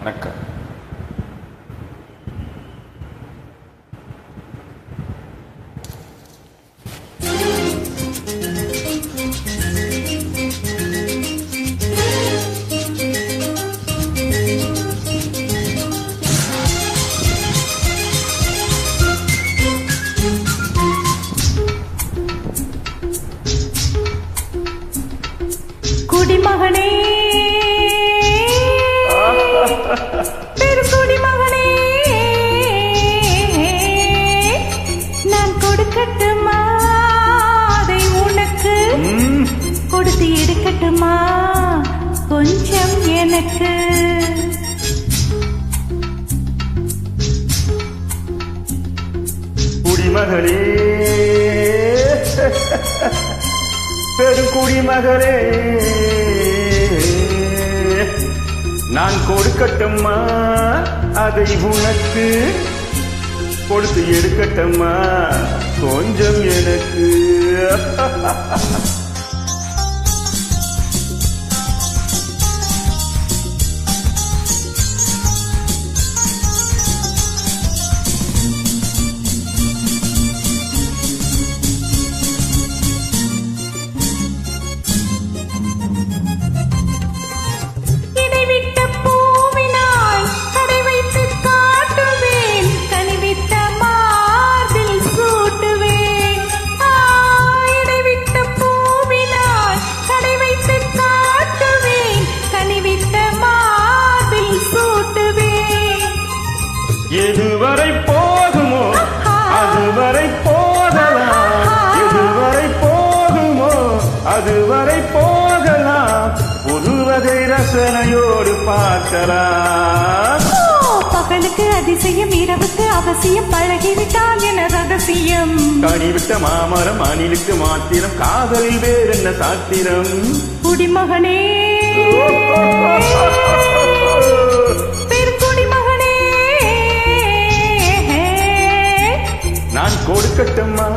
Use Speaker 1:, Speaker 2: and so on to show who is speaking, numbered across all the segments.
Speaker 1: வணக்கம்.
Speaker 2: குடிமகனே குடிமகனே நான் கொடுக்கட்டுமா அதை உனக்கு கொடுத்து எடுக்கட்டுமா கொஞ்சம் எனக்கு
Speaker 1: குடிமகளே பெருங்குடிமகளே நான் கொடுக்கட்டுமா அதை உனக்கு கொடுத்து எடுக்கட்டுமா கொஞ்சம் எனக்கு எதுவரை போகுமோ அதுவரை போகலாம், எதுவரை போகுமோ அதுவரை போகலாம், ஒரு வகை ரசனையோடு பார்க்கலாம்.
Speaker 2: பகலுக்கு அதிசயம் இரவுக்கு அவசியம் பழகிவிட்டால் என ரகசியம்.
Speaker 1: கனிவிட்ட மாமரம் அணிலுக்கு மாத்திரம் காதலில் வேறென்ன சாத்திரம்.
Speaker 2: குடிமகனே
Speaker 1: நான் கொடுக்கட்டுமா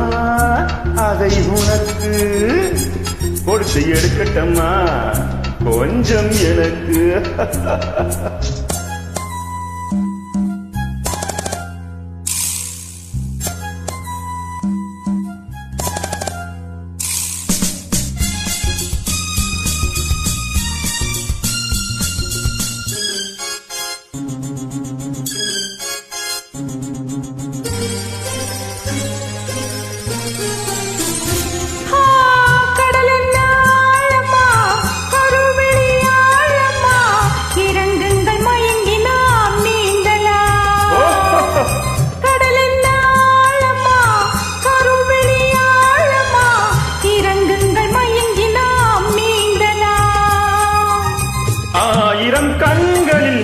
Speaker 1: அதை உனக்கு கொடுத்து எடுக்கட்டுமா கொஞ்சம் எனக்கு. ஆயிரம் கண்களில்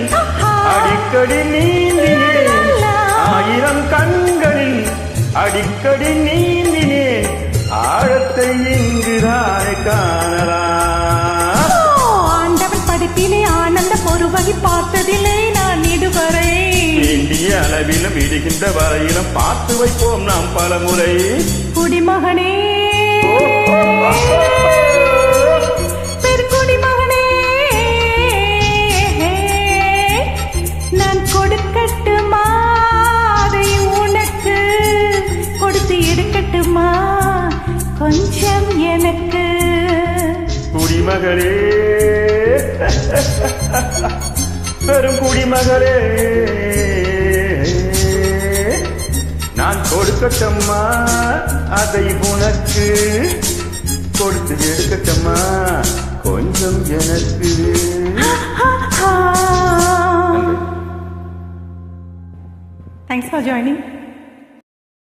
Speaker 1: அடிக்கடி நீந்தினேன், ஆயிரம் கண்களில் அடிக்கடி நீந்தினேன், ஆழத்தை இங்குதானே காணலாம்.
Speaker 2: ஆண்டவன் படைப்பிலே ஆனந்த பொறுவகை பார்த்ததில்லை நான் இதுவரை.
Speaker 1: வேண்டிய அளவிலும் விடுகின்ற வரையிலும் பார்த்து வைப்போம் நாம் பலமுறை.
Speaker 2: குடிமகனே கொடுக்கட்டுமா அதை உனக்கு கொடுத்து எடுக்கட்டுமா கொஞ்சம் எனக்கு.
Speaker 1: குடிமகளே பெரும் குடிமகளே நான் கொடுக்கட்டுமா அதை உனக்கு கொடுத்து எடுக்கட்டுமா கொஞ்சம் எனக்கு.
Speaker 2: Thanks for joining.